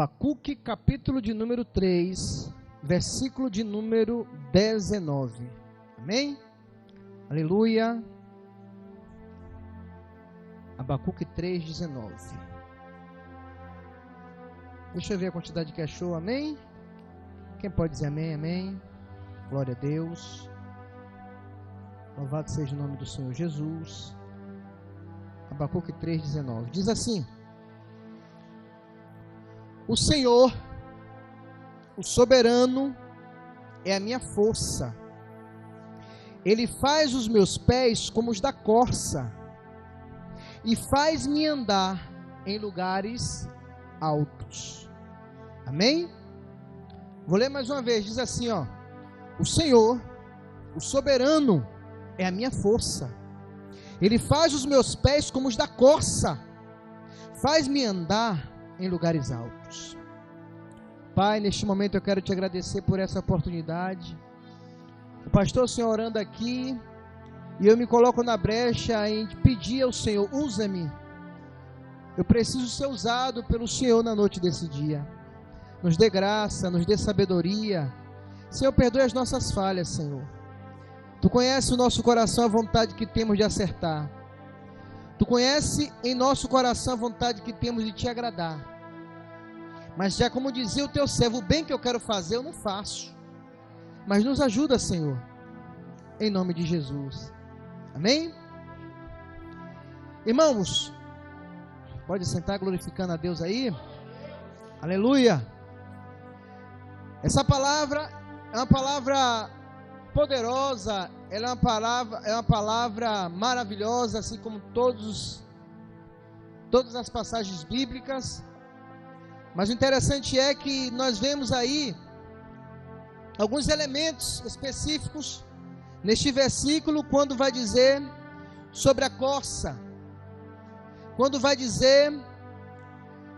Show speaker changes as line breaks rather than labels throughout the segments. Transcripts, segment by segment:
Abacuque, capítulo de número 3, versículo de número 19. Amém? Aleluia. Abacuque 3, 19. Deixa eu ver a quantidade que achou, amém? Quem pode dizer amém, amém? Glória a Deus. Louvado seja o nome do Senhor Jesus. Abacuque 3, 19. Diz assim: o Senhor, o soberano, é a minha força. Ele faz os meus pés como os da corça e faz-me andar em lugares altos. Amém? Vou ler mais uma vez. Diz assim, ó: o Senhor, o soberano, é a minha força. Ele faz os meus pés como os da corça, faz-me andar em lugares altos. Pai, neste momento eu quero te agradecer por essa oportunidade. O pastor, o Senhor, orando aqui, e eu me coloco na brecha em pedir ao Senhor: usa-me. Eu preciso ser usado pelo Senhor na noite desse dia. Nos dê graça, nos dê sabedoria. Senhor, perdoe as nossas falhas, Senhor. Tu conheces o nosso coração, a vontade que temos de acertar. Tu conheces em nosso coração a vontade que temos de te agradar. Mas já como dizia o teu servo, o bem que eu quero fazer eu não faço. Mas nos ajuda, Senhor, em nome de Jesus. Amém? Irmãos, pode sentar glorificando a Deus aí. Aleluia. Essa palavra é uma palavra poderosa, ela é uma palavra maravilhosa, assim como todas as passagens bíblicas. Mas o interessante é que nós vemos aí alguns elementos específicos neste versículo, quando vai dizer sobre a corça, quando vai dizer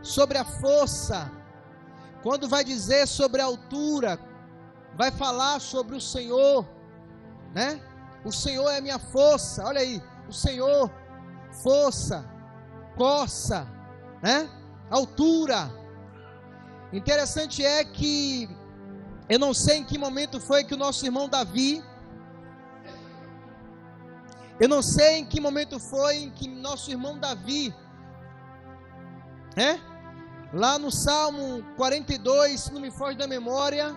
sobre a força, quando vai dizer sobre a altura, vai falar sobre o Senhor, né? O Senhor é a minha força. Olha aí, o Senhor, força, corça, né? Altura. Interessante é que eu não sei em que momento foi que o nosso irmão Davi, né? Lá no Salmo 42, se não me foge da memória,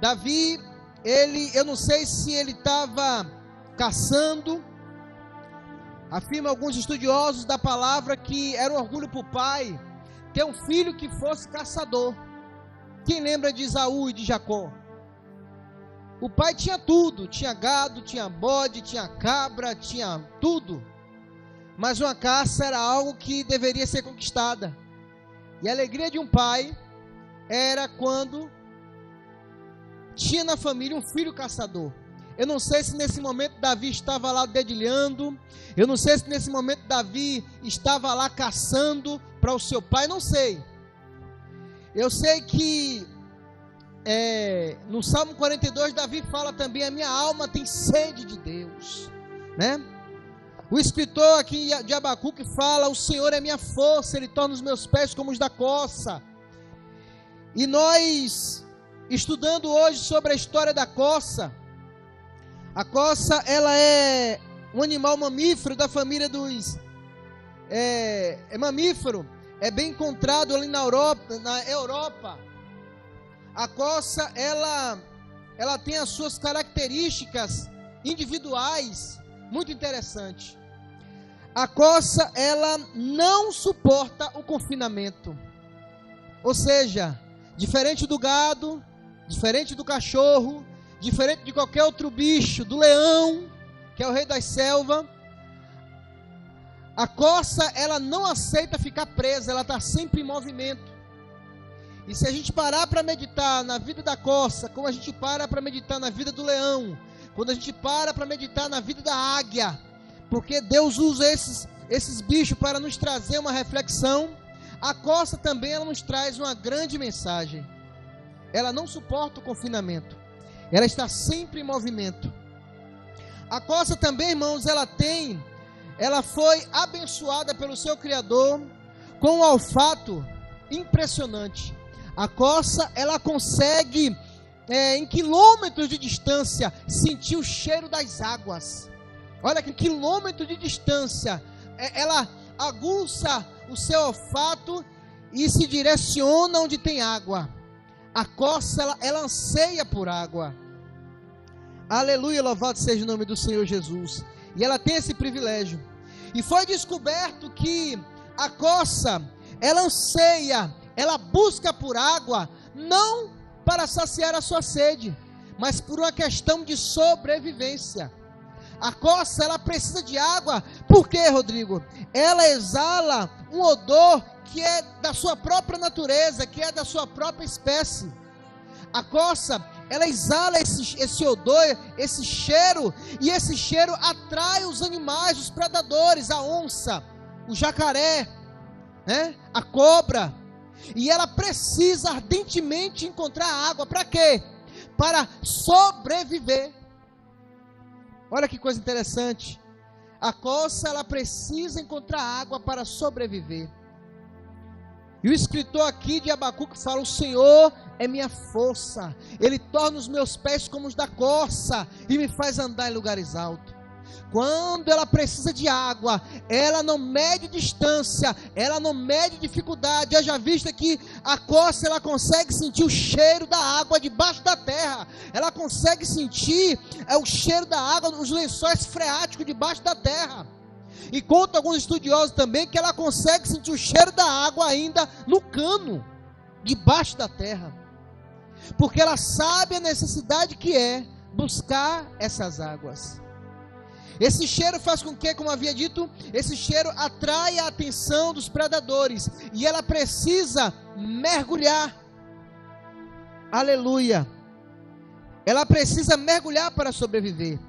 Davi, eu não sei se ele estava caçando. Afirma alguns estudiosos da palavra que era um orgulho para o pai ter um filho que fosse caçador. Quem lembra de Esaú e de Jacó? O pai tinha tudo, tinha gado, tinha bode, tinha cabra, tinha tudo. Mas uma caça era algo que deveria ser conquistada. E a alegria de um pai era quando tinha na família um filho caçador. Eu não sei se nesse momento Davi estava lá dedilhando. Eu não sei se nesse momento Davi estava lá caçando para o seu pai. Não sei. Eu sei que no Salmo 42 Davi fala também: a minha alma tem sede de Deus, né? O escritor aqui de Abacuque fala: o Senhor é minha força, Ele torna os meus pés como os da corça. E nós, estudando hoje sobre a história da corça, a corça, ela é um animal mamífero da família dos... É mamífero, é bem encontrado ali na Europa. A corça, ela tem as suas características individuais, muito interessante. A corça, ela não suporta o confinamento. Ou seja, diferente do gado, diferente do cachorro, diferente de qualquer outro bicho, do leão, que é o rei da selva, a corça, ela não aceita ficar presa, ela está sempre em movimento. E se a gente parar para meditar na vida da corça, como a gente para meditar na vida do leão, quando a gente para meditar na vida da águia, porque Deus usa esses bichos para nos trazer uma reflexão, a corça também ela nos traz uma grande mensagem. Ela não suporta o confinamento, ela está sempre em movimento. A corça também, irmãos, ela foi abençoada pelo seu Criador com um olfato impressionante. A corça, ela consegue, em quilômetros de distância, sentir o cheiro das águas. Olha que quilômetro de distância, ela aguça o seu olfato e se direciona onde tem água. A corça, ela anseia por água. Aleluia, louvado seja o nome do Senhor Jesus. E ela tem esse privilégio. E foi descoberto que a corça, ela anseia, ela busca por água, não para saciar a sua sede, mas por uma questão de sobrevivência. A corça, ela precisa de água, por quê, Rodrigo? Ela exala um odor que é da sua própria natureza, que é da sua própria espécie. A corça, ela exala esse odor, esse cheiro, e esse cheiro atrai os animais, os predadores, a onça, o jacaré, né? A cobra. E ela precisa ardentemente encontrar água, para quê? Para sobreviver. Olha que coisa interessante. A corça, ela precisa encontrar água para sobreviver. E o escritor aqui de Abacuque fala: o Senhor é minha força, Ele torna os meus pés como os da corça e me faz andar em lugares altos. Quando ela precisa de água, ela não mede distância, ela não mede dificuldade. Haja vista que a corça, ela consegue sentir o cheiro da água debaixo da terra, ela consegue sentir o cheiro da água nos lençóis freáticos debaixo da terra. E conta alguns estudiosos também que ela consegue sentir o cheiro da água ainda no cano, debaixo da terra, porque ela sabe a necessidade que é buscar essas águas. Esse cheiro faz com que, como havia dito, esse cheiro atrai a atenção dos predadores, e ela precisa mergulhar. Aleluia! Ela precisa mergulhar para sobreviver.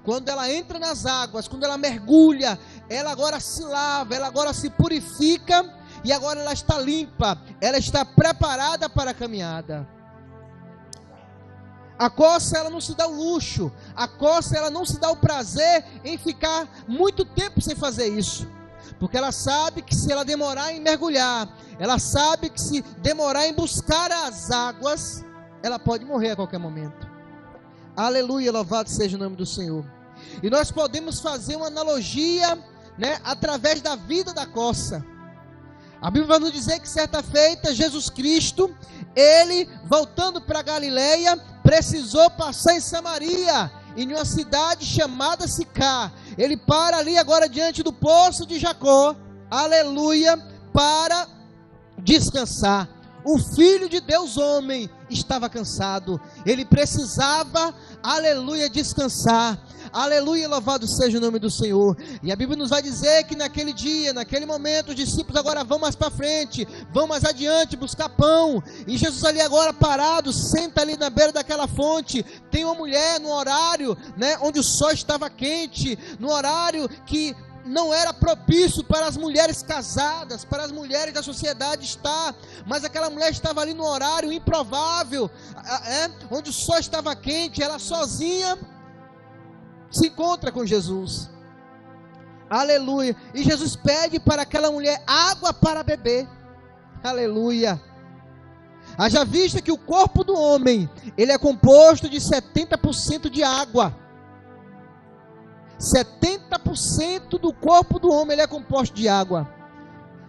Quando ela entra nas águas, quando ela mergulha, ela agora se lava, ela agora se purifica, e agora ela está limpa, ela está preparada para a caminhada. A corça, ela não se dá o luxo, a corça, ela não se dá o prazer em ficar muito tempo sem fazer isso, porque ela sabe que se ela demorar em mergulhar, ela sabe que se demorar em buscar as águas, ela pode morrer a qualquer momento. Aleluia, louvado seja o nome do Senhor. E nós podemos fazer uma analogia, né, através da vida da corça. A Bíblia vai nos dizer que certa feita, Jesus Cristo, ele, voltando para Galileia, precisou passar em Samaria, em uma cidade chamada Sicá. Ele para ali agora diante do poço de Jacó, aleluia, para descansar. O Filho de Deus homem estava cansado, ele precisava, aleluia, descansar. Aleluia, louvado seja o nome do Senhor. E a Bíblia nos vai dizer que naquele dia, naquele momento, os discípulos agora vão mais para frente, vão mais adiante buscar pão, e Jesus ali agora parado, senta ali na beira daquela fonte. Tem uma mulher no horário, né, onde o sol estava quente, no horário que não era propício para as mulheres casadas, para as mulheres da sociedade estar, mas aquela mulher estava ali no horário improvável, onde o sol estava quente, ela sozinha se encontra com Jesus. Aleluia. E Jesus pede para aquela mulher água para beber. Aleluia. Haja vista que o corpo do homem, ele é composto de 70% de água. 70% do corpo do homem, ele é composto de água.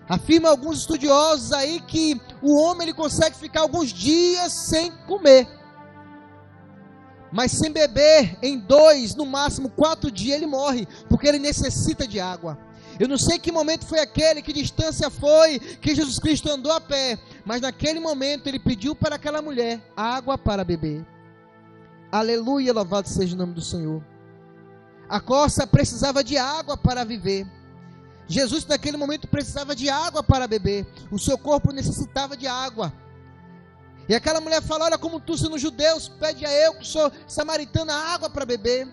Afirma alguns estudiosos aí que o homem, ele consegue ficar alguns dias sem comer, mas sem beber, em 2, no máximo 4 dias, ele morre, porque ele necessita de água. Eu não sei que momento foi aquele, que distância foi, que Jesus Cristo andou a pé, mas naquele momento, ele pediu para aquela mulher água para beber. Aleluia, louvado seja o nome do Senhor. A corça precisava de água para viver. Jesus naquele momento precisava de água para beber, o seu corpo necessitava de água. E aquela mulher fala: olha, como tu sendo judeus, pede a eu que sou samaritana água para beber.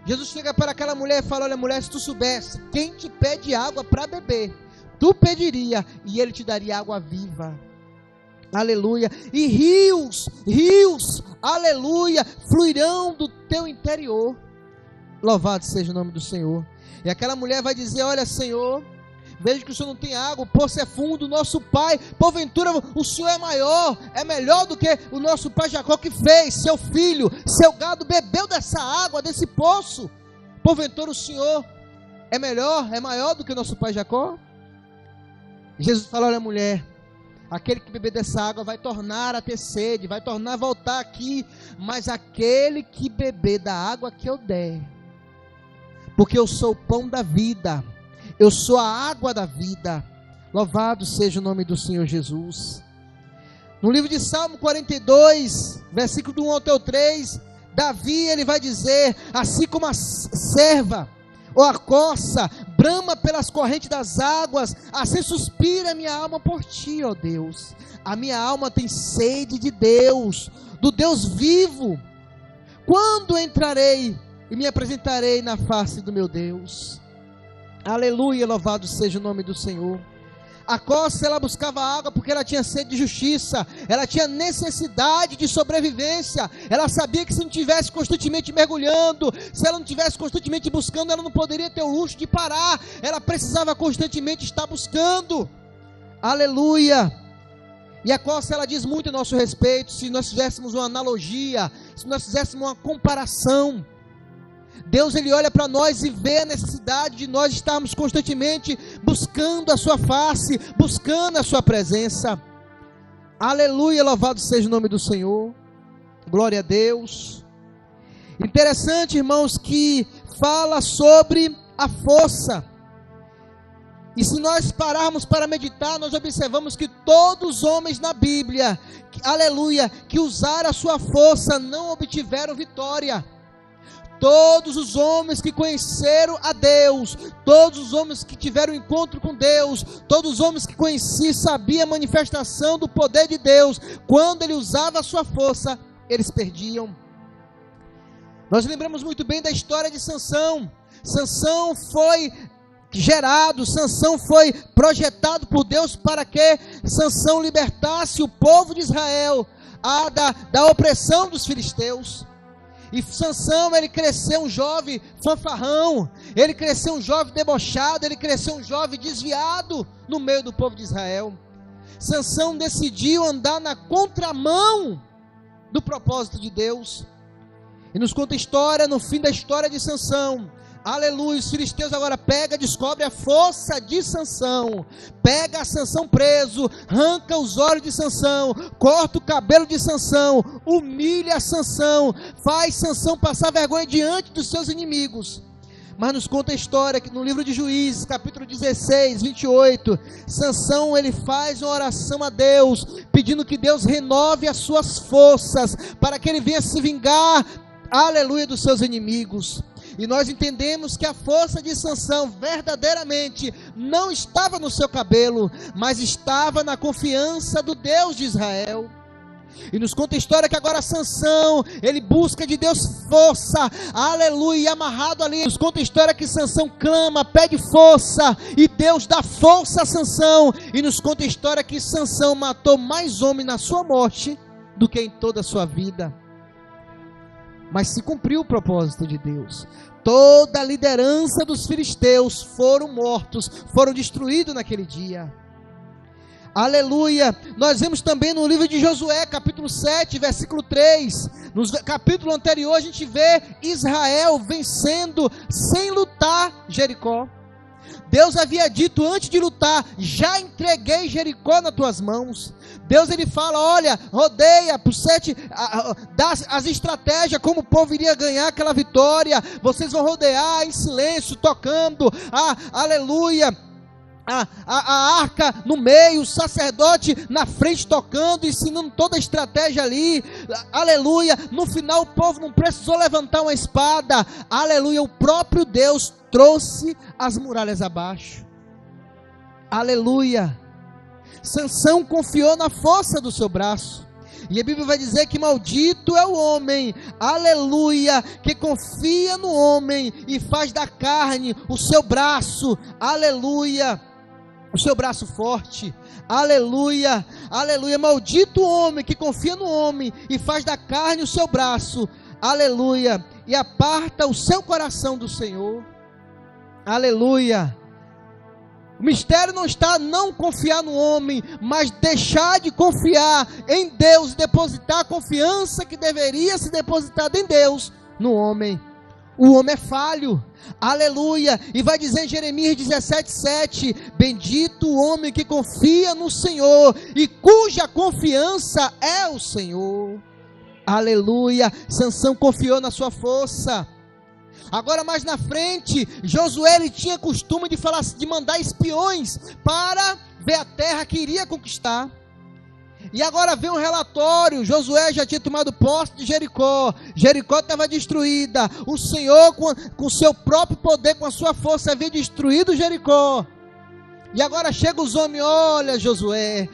Jesus chega para aquela mulher e fala: olha mulher, se tu soubesse quem te pede água para beber, tu pediria e ele te daria água viva. Aleluia. E rios, aleluia, fluirão do teu interior. Louvado seja o nome do Senhor. E aquela mulher vai dizer: olha Senhor, vejo que o Senhor não tem água, o poço é fundo, nosso pai, porventura o Senhor é maior, é melhor do que o nosso pai Jacó que fez, seu filho, seu gado bebeu dessa água, desse poço, porventura o Senhor é melhor, é maior do que o nosso pai Jacó? Jesus fala, olha mulher, aquele que beber dessa água vai tornar a ter sede, vai tornar a voltar aqui, mas aquele que beber da água que eu der, porque eu sou o pão da vida, eu sou a água da vida, louvado seja o nome do Senhor Jesus. No livro de Salmo 42, versículo do 1 até o 3, Davi ele vai dizer, assim como a serva, ou a corça, brama pelas correntes das águas, assim suspira a minha alma por ti, ó Deus. A minha alma tem sede de Deus, do Deus vivo. Quando entrarei e me apresentarei na face do meu Deus? Aleluia, louvado seja o nome do Senhor. A corça, ela buscava água porque ela tinha sede de justiça, ela tinha necessidade de sobrevivência, ela sabia que se não estivesse constantemente mergulhando, se ela não estivesse constantemente buscando, ela não poderia ter o luxo de parar, ela precisava constantemente estar buscando, aleluia. E a corça, ela diz muito a nosso respeito, se nós fizéssemos uma analogia, se nós fizéssemos uma comparação, Deus ele olha para nós e vê a necessidade de nós estarmos constantemente buscando a sua face, buscando a sua presença. Aleluia, louvado seja o nome do Senhor. Glória a Deus. Interessante, irmãos, que fala sobre a força. E se nós pararmos para meditar, nós observamos que todos os homens na Bíblia, aleluia, que usaram a sua força não obtiveram vitória. Todos os homens que conheceram a Deus, todos os homens que tiveram encontro com Deus, todos os homens que conheciam, sabiam a manifestação do poder de Deus, quando ele usava a sua força, eles perdiam. Nós lembramos muito bem da história de Sansão. Sansão foi gerado, Sansão foi projetado por Deus para que Sansão libertasse o povo de Israel da opressão dos filisteus. E Sansão, ele cresceu um jovem fanfarrão, ele cresceu um jovem debochado, ele cresceu um jovem desviado no meio do povo de Israel. Sansão decidiu andar na contramão do propósito de Deus. E nos conta a história, no fim da história de Sansão, aleluia, os filisteus agora descobre a força de Sansão, pega Sansão preso, arranca os olhos de Sansão, corta o cabelo de Sansão, humilha Sansão, faz Sansão passar vergonha diante dos seus inimigos. Mas nos conta a história que no livro de Juízes, capítulo 16, 28, Sansão ele faz uma oração a Deus, pedindo que Deus renove as suas forças, para que ele venha se vingar, aleluia, dos seus inimigos. E nós entendemos que a força de Sansão verdadeiramente não estava no seu cabelo, mas estava na confiança do Deus de Israel. E nos conta a história que agora Sansão, ele busca de Deus força, aleluia, e amarrado ali, nos conta a história que Sansão clama, pede força, e Deus dá força a Sansão, e nos conta a história que Sansão matou mais homens na sua morte, do que em toda a sua vida. Mas se cumpriu o propósito de Deus. Toda a liderança dos filisteus foram mortos, foram destruídos naquele dia. Aleluia. Nós vemos também no livro de Josué, capítulo 7, versículo 3. No capítulo anterior a gente vê Israel vencendo sem lutar Jericó. Deus havia dito antes de lutar, já entreguei Jericó nas tuas mãos. Deus ele fala, olha, rodeia por 7, dá as estratégias, como o povo iria ganhar aquela vitória. Vocês vão rodear em silêncio, tocando, aleluia, a arca no meio, o sacerdote na frente tocando, ensinando toda a estratégia ali, aleluia. No final o povo não precisou levantar uma espada, aleluia, o próprio Deus trouxe as muralhas abaixo, aleluia. Sansão confiou na força do seu braço, e a Bíblia vai dizer que maldito é o homem, aleluia, que confia no homem e faz da carne o seu braço, aleluia, o seu braço forte, aleluia, aleluia. Maldito o homem que confia no homem e faz da carne o seu braço, aleluia, e aparta o seu coração do Senhor, aleluia. O mistério não está não confiar no homem, mas deixar de confiar em Deus, depositar a confiança que deveria ser depositada em Deus no homem. O homem é falho, aleluia, e vai dizer em Jeremias 17:7, bendito o homem que confia no Senhor, e cuja confiança é o Senhor, aleluia. Sansão confiou na sua força. Agora mais na frente, Josué ele tinha costume de mandar espiões para ver a terra que iria conquistar. E agora vem um relatório, Josué já tinha tomado posse de Jericó, Jericó estava destruída, o Senhor com seu próprio poder, com a sua força havia destruído Jericó. E agora chega os homens, olha Josué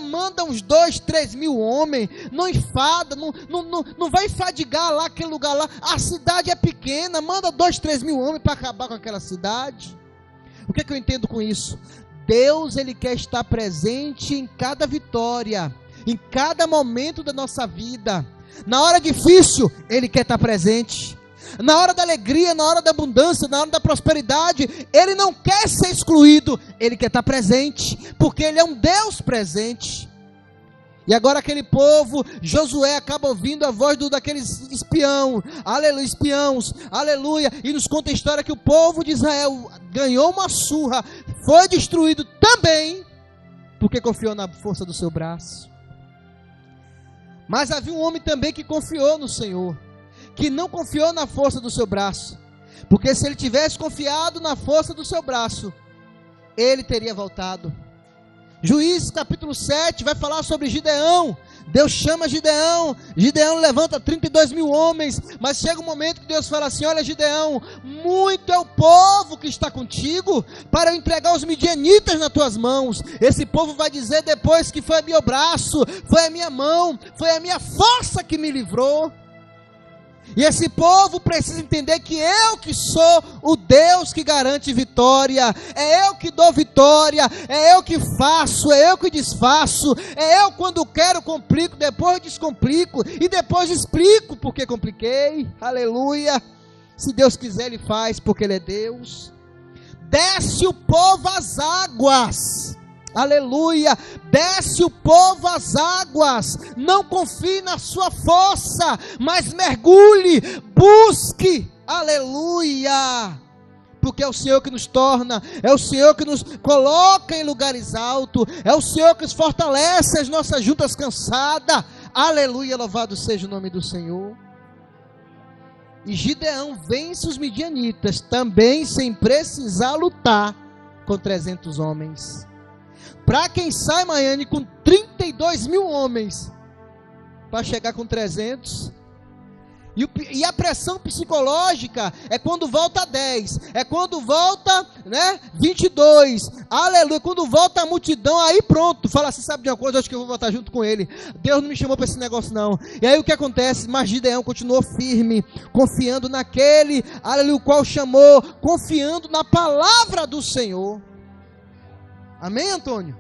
manda uns 2-3 mil homens, não enfada, não vai enfadigar lá aquele lugar lá, a cidade é pequena, manda 2-3 mil homens para acabar com aquela cidade. O que eu entendo com isso? Deus ele quer estar presente em cada vitória, em cada momento da nossa vida. Na hora difícil, Ele quer estar presente. Na hora da alegria, na hora da abundância, na hora da prosperidade, Ele não quer ser excluído, Ele quer estar presente, porque Ele é um Deus presente. E agora aquele povo, Josué acaba ouvindo a voz daqueles espiões, aleluia, e nos conta a história que o povo de Israel ganhou uma surra, foi destruído também, porque confiou na força do seu braço. Mas havia um homem também que confiou no Senhor, que não confiou na força do seu braço, porque se ele tivesse confiado na força do seu braço, ele teria voltado. Juízes capítulo 7 vai falar sobre Gideão. Deus chama Gideão levanta 32 mil homens, mas chega um momento que Deus fala assim, olha Gideão, muito é o povo que está contigo, para eu entregar os midianitas nas tuas mãos. Esse povo vai dizer depois que foi meu braço, foi a minha mão, foi a minha força que me livrou. E esse povo precisa entender que eu que sou o Deus que garante vitória, é eu que dou vitória, é eu que faço, é eu que desfaço, é eu quando quero complico, depois descomplico, e depois explico porque compliquei, aleluia. Se Deus quiser Ele faz, porque Ele é Deus. Desce o povo às águas, aleluia, desce o povo às águas, não confie na sua força, mas mergulhe, busque, aleluia, porque é o Senhor que nos torna, é o Senhor que nos coloca em lugares altos, é o Senhor que nos fortalece as nossas juntas cansadas, aleluia, louvado seja o nome do Senhor. E Gideão vence os midianitas, também sem precisar lutar com 300 homens. Para quem sai, Maiane, com 32 mil homens, para chegar com 300, e a pressão psicológica é quando volta 10, é quando volta 22, aleluia, quando volta a multidão, aí pronto, fala assim, sabe de uma coisa, acho que eu vou voltar junto com ele, Deus não me chamou para esse negócio não. E aí o que acontece? Mas Gideão continuou firme, confiando naquele, aleluia, o qual chamou, confiando na palavra do Senhor. Amém, Antônio?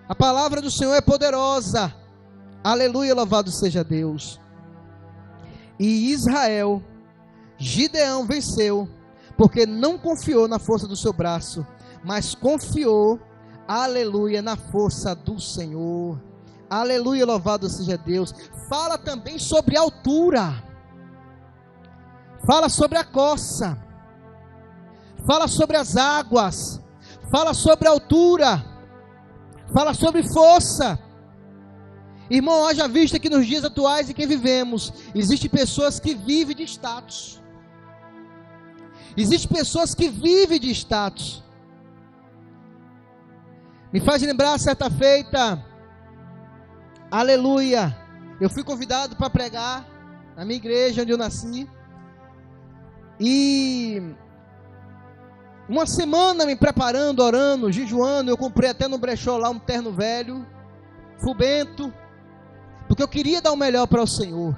A palavra do Senhor é poderosa. Aleluia, louvado seja Deus. E Israel, Gideão venceu, porque não confiou na força do seu braço, mas confiou, aleluia, na força do Senhor. Aleluia, louvado seja Deus. Fala também sobre a altura. Fala sobre a costa. Fala sobre as águas. Fala sobre altura, fala sobre força. Irmão, haja vista que nos dias atuais em que vivemos, existem pessoas que vivem de status. Existem pessoas que vivem de status. Me faz lembrar certa feita, aleluia, eu fui convidado para pregar na minha igreja onde eu nasci. E uma semana me preparando, orando, jejuando, eu comprei até no brechó lá um terno velho, fubento, porque eu queria dar o melhor para o Senhor.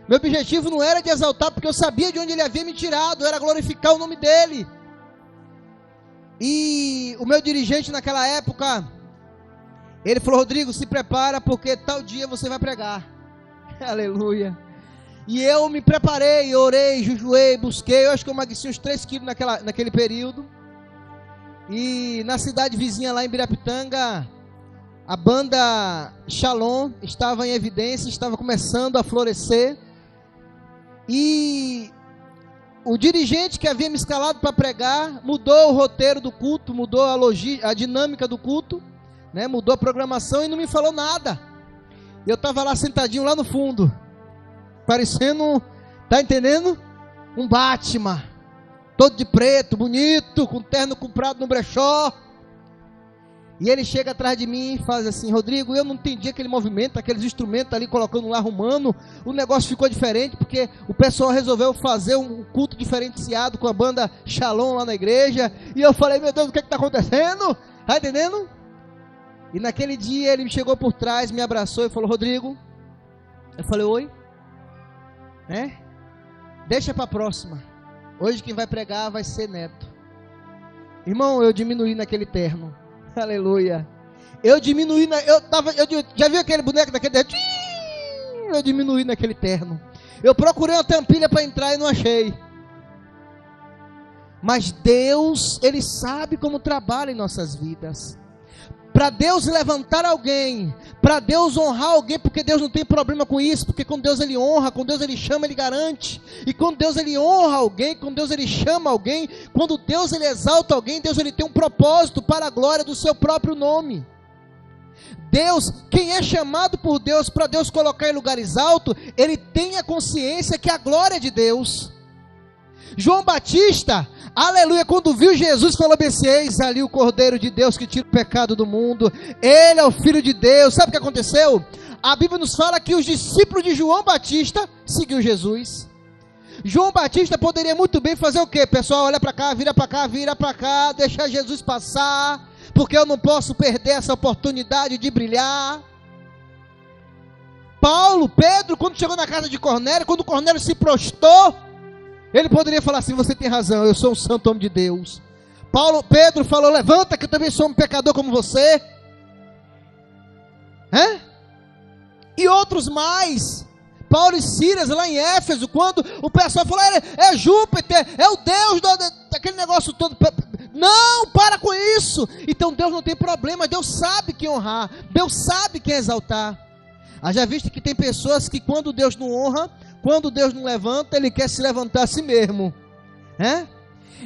Meu objetivo não era de exaltar, porque eu sabia de onde Ele havia me tirado, era glorificar o nome dEle. E o meu dirigente naquela época, ele falou, Rodrigo, se prepara, porque tal dia você vai pregar. Aleluia. E eu me preparei, orei, jejuei, busquei, eu acho que eu emagreci uns 3 quilos naquele período. E na cidade vizinha lá em Birapitanga, a banda Shalom estava em evidência, estava começando a florescer. E o dirigente que havia me escalado para pregar mudou o roteiro do culto, mudou a dinâmica do culto, né? Mudou a programação e não me falou nada. Eu estava lá sentadinho lá no fundo, parecendo, tá entendendo? Um Batman, todo de preto, bonito, com terno comprado no brechó. E ele chega atrás de mim e faz assim: Rodrigo, eu não entendi aquele movimento, aqueles instrumentos ali colocando lá, arrumando. O negócio ficou diferente, porque o pessoal resolveu fazer um culto diferenciado com a banda Shalom lá na igreja. E eu falei: meu Deus, o que está acontecendo? Tá entendendo? E naquele dia ele me chegou por trás, me abraçou e falou: Rodrigo. Eu falei: oi. Deixa para a próxima. Hoje quem vai pregar vai ser Neto. Irmão, eu diminuí naquele terno. Aleluia. Eu diminuí, já viu aquele boneco daquele? Eu diminuí naquele terno. Eu procurei uma tampilha para entrar e não achei. Mas Deus, Ele sabe como trabalha em nossas vidas. Para Deus levantar alguém, para Deus honrar alguém, porque Deus não tem problema com isso, porque com Deus Ele honra, com Deus Ele chama, Ele garante. E quando Deus Ele honra alguém, quando Deus Ele chama alguém, quando Deus Ele exalta alguém, Deus Ele tem um propósito para a glória do seu próprio nome. Deus, quem é chamado por Deus para Deus colocar em lugares altos, ele tem a consciência que a glória é de Deus. João Batista, aleluia, quando viu Jesus, falou assim: eis ali o Cordeiro de Deus que tira o pecado do mundo, ele é o Filho de Deus. Sabe o que aconteceu? A Bíblia nos fala que os discípulos de João Batista seguiu Jesus. João Batista poderia muito bem fazer o quê? Pessoal, olha para cá, vira para cá, deixar Jesus passar, porque eu não posso perder essa oportunidade de brilhar. Pedro, quando chegou na casa de Cornélio, quando Cornélio se prostrou, ele poderia falar assim: você tem razão, eu sou um santo homem de Deus. Pedro falou: levanta que eu também sou um pecador como você. E outros mais. Paulo e Silas lá em Éfeso, quando o pessoal falou: é Júpiter, é o Deus daquele negócio todo. Não, para com isso. Então Deus não tem problema, Deus sabe quem honrar, Deus sabe quem exaltar. Já visto que tem pessoas que quando Deus não honra, quando Deus não levanta, ele quer se levantar a si mesmo.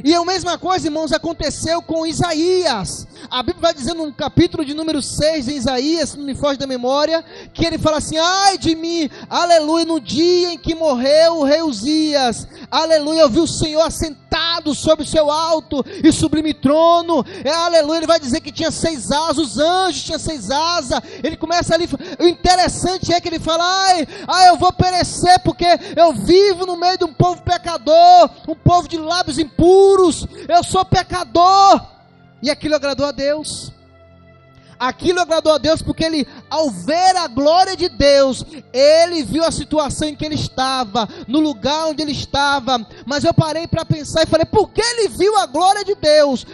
E a mesma coisa, irmãos, aconteceu com Isaías. A Bíblia vai dizer no capítulo de número 6 em Isaías, se não me foge da memória, que ele fala assim: ai de mim, aleluia, no dia em que morreu o rei Uzias, aleluia, eu vi o Senhor assentado sobre o seu alto e sublime trono, aleluia. Ele vai dizer que tinha 6 asas, os anjos tinham 6 asas. Ele começa ali, o interessante é que ele fala: ai, eu vou perecer porque eu vivo no meio de um povo pecador, um povo de lábios impuros, eu sou pecador. E aquilo agradou a Deus. Aquilo agradou a Deus porque ele, ao ver a glória de Deus, ele viu a situação em que ele estava, no lugar onde ele estava. Mas eu parei para pensar e falei: por que ele viu a glória de Deus?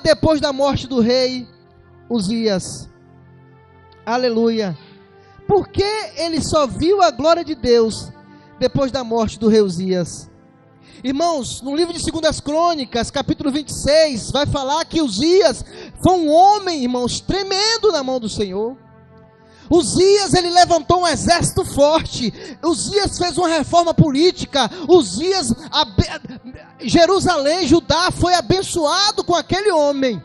Depois da morte do rei Uzias, aleluia. Por que ele só viu a glória de Deus depois da morte do rei Uzias? Irmãos, no livro de 2 Crônicas, capítulo 26, vai falar que Uzias foi um homem, irmãos, tremendo na mão do Senhor. Uzias, ele levantou um exército forte. Uzias fez uma reforma política. Uzias, Jerusalém, Judá foi abençoado com aquele homem.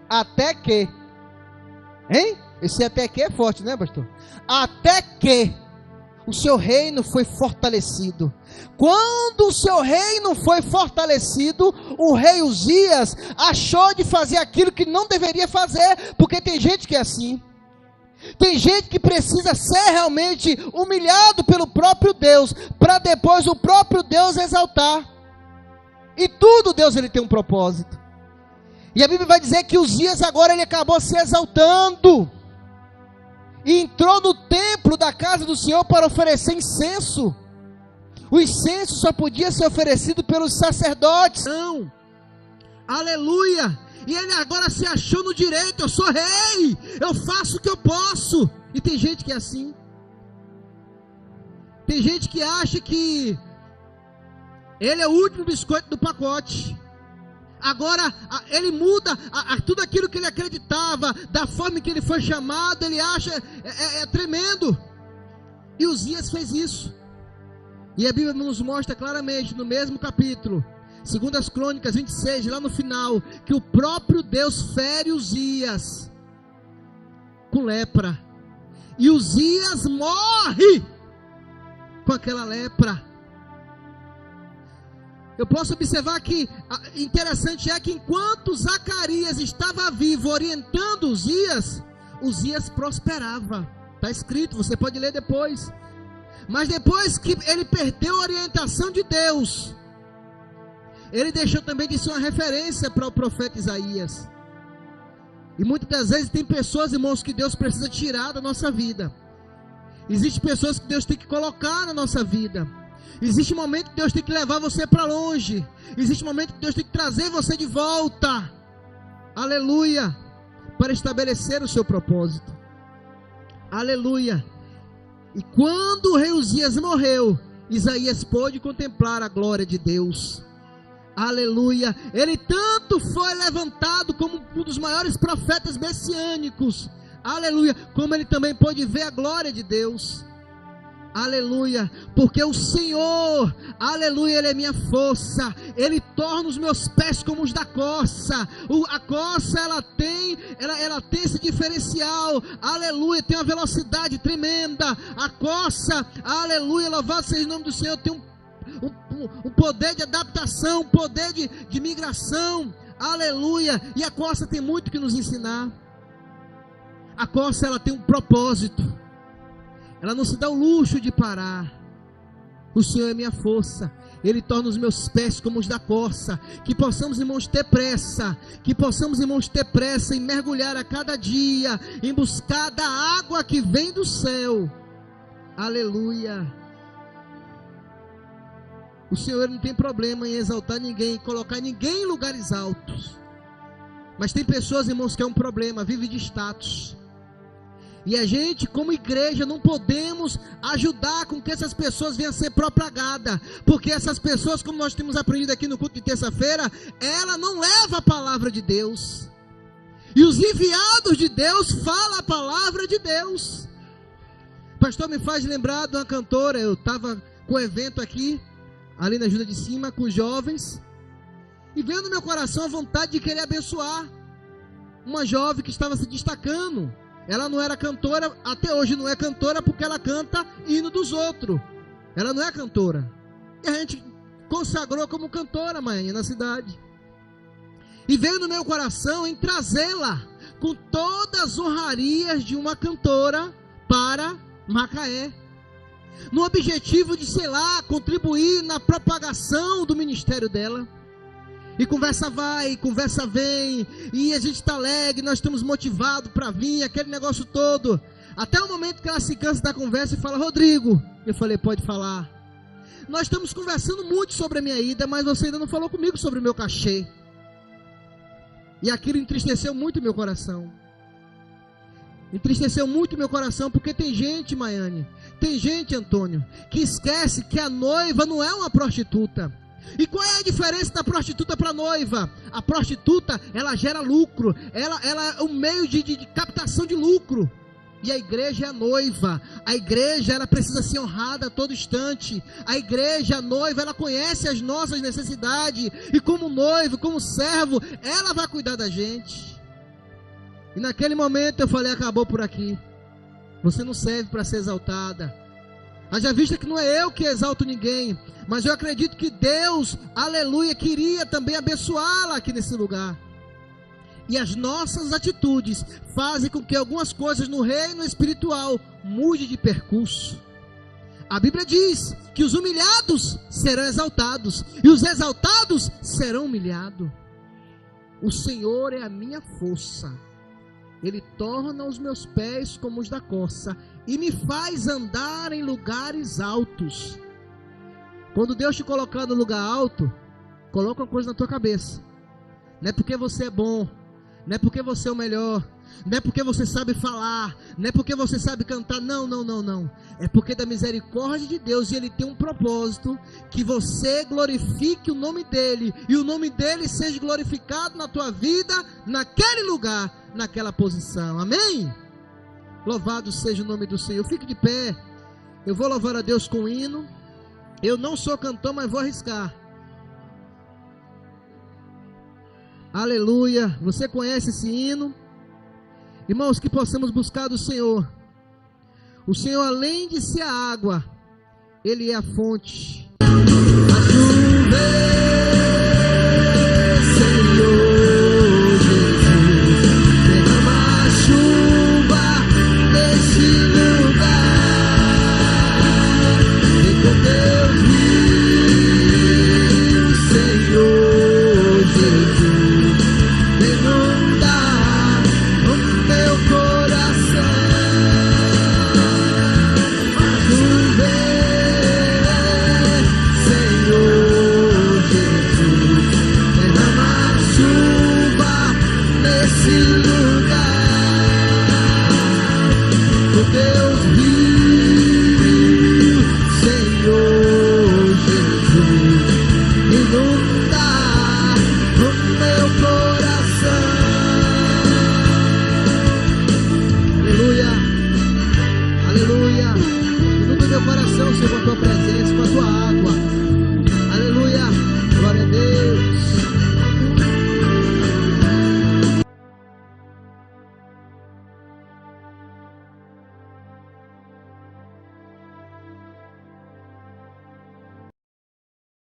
Até que, esse até que é forte, né, pastor? Até que o seu reino foi fortalecido. Quando o seu reino foi fortalecido, o rei Uzias achou de fazer aquilo que não deveria fazer, porque tem gente que é assim. Tem gente que precisa ser realmente humilhado pelo próprio Deus, para depois o próprio Deus exaltar. E tudo Deus ele tem um propósito. E a Bíblia vai dizer que Uzias agora ele acabou se exaltando. E entrou no templo da casa do Senhor para oferecer incenso. O incenso só podia ser oferecido pelos sacerdotes. Não. Aleluia. E ele agora se achou no direito: eu sou rei, eu faço o que eu posso. E tem gente que é assim. Tem gente que acha que ele é o último biscoito do pacote. Agora ele muda tudo aquilo que ele acreditava, da forma que ele foi chamado, ele acha tremendo. E Uzias fez isso. E a Bíblia nos mostra claramente, no mesmo capítulo, 2 Crônicas 26, lá no final, que o próprio Deus fere Uzias com lepra. E Uzias morre com aquela lepra. Eu posso observar que interessante é que enquanto Zacarias estava vivo orientando Uzias, Uzias prosperava. Está escrito, você pode ler depois. Mas depois que ele perdeu a orientação de Deus, ele deixou também de ser uma referência para o profeta Isaías. E muitas das vezes tem pessoas, irmãos, que Deus precisa tirar da nossa vida. Existem pessoas que Deus tem que colocar na nossa vida. Existe um momento que Deus tem que levar você para longe. Existe um momento que Deus tem que trazer você de volta. Aleluia. Para estabelecer o seu propósito. Aleluia. E quando o rei Uzias morreu, Isaías pôde contemplar a glória de Deus. Aleluia. Ele tanto foi levantado como um dos maiores profetas messiânicos. Aleluia. Como ele também pôde ver a glória de Deus. Aleluia. Porque o Senhor, aleluia, Ele é minha força. Ele torna os meus pés como os da corça. A corça, ela tem esse diferencial. Aleluia. Tem uma velocidade tremenda. A corça, aleluia, louvado seja o nome do Senhor. Tem um poder de adaptação, um poder de migração. Aleluia. E a corça tem muito que nos ensinar. A corça, ela tem um propósito. Ela não se dá o luxo de parar. O Senhor é minha força. Ele torna os meus pés como os da corça. Que possamos, irmãos, ter pressa. Que possamos, irmãos, ter pressa em mergulhar a cada dia, em buscar da água que vem do céu. Aleluia. O Senhor não tem problema em exaltar ninguém, em colocar ninguém em lugares altos. Mas tem pessoas, irmãos, que é um problema, vive de status. E a gente, como igreja, não podemos ajudar com que essas pessoas venham a ser propagadas. Porque essas pessoas, como nós temos aprendido aqui no culto de terça-feira, ela não leva a palavra de Deus. E os enviados de Deus falam a palavra de Deus. O pastor me faz lembrar de uma cantora. Eu estava com um evento aqui, ali na Ajuda de Cima, com os jovens. E veio no meu coração a vontade de querer abençoar uma jovem que estava se destacando. Ela não era cantora, até hoje não é cantora, porque ela canta hino dos outros. Ela não é cantora. E a gente consagrou como cantora, mãe, na cidade. E veio no meu coração em trazê-la com todas as honrarias de uma cantora para Macaé. No objetivo de, sei lá, contribuir na propagação do ministério dela. E conversa vai, conversa vem, e a gente está alegre, nós estamos motivados para vir, aquele negócio todo. Até o momento que ela se cansa da conversa e fala: Rodrigo, eu falei: pode falar. Nós estamos conversando muito sobre a minha ida, mas você ainda não falou comigo sobre o meu cachê. E aquilo entristeceu muito o meu coração. Entristeceu muito o meu coração, porque tem gente, Maiane, tem gente, Antônio, que esquece que a noiva não é uma prostituta. E qual é a diferença da prostituta para a noiva? A prostituta, ela gera lucro, ela é um meio de captação de lucro. E a igreja é a noiva. A igreja, ela precisa ser honrada a todo instante. A igreja, a noiva, ela conhece as nossas necessidades. E como noivo, como servo, ela vai cuidar da gente. E naquele momento eu falei: acabou por aqui. Você não serve para ser exaltada. Haja vista que não é eu que exalto ninguém, mas eu acredito que Deus, aleluia, queria também abençoá-la aqui nesse lugar. E as nossas atitudes fazem com que algumas coisas no reino espiritual mudem de percurso. A Bíblia diz que os humilhados serão exaltados e os exaltados serão humilhados. O Senhor é a minha força. Ele torna os meus pés como os da corça e me faz andar em lugares altos. Quando Deus te colocar no lugar alto, coloca uma coisa na tua cabeça. Não é porque você é bom, Não é porque você é o melhor, não é porque você sabe falar, não é porque você sabe cantar, não. É porque da misericórdia de Deus, e Ele tem um propósito, que você glorifique o nome dEle, e o nome dEle seja glorificado na tua vida, naquele lugar, naquela posição, amém? Louvado seja o nome do Senhor. Fique de pé, eu vou louvar a Deus com o hino. Eu não sou cantor, mas vou arriscar. Aleluia. Você conhece esse hino? Irmãos, que possamos buscar do Senhor. O Senhor, além de ser a água, Ele é a fonte. Senhor Jesus, derrama a chuva nesse lugar. Vem com teu rio, Senhor Jesus, inundar o meu coração. Senhor Jesus, derrama a chuva nesse lugar. O teu rio, Senhor Jesus, inundar o meu coração. Aleluia, aleluia. Inunda meu coração, Senhor, com a tua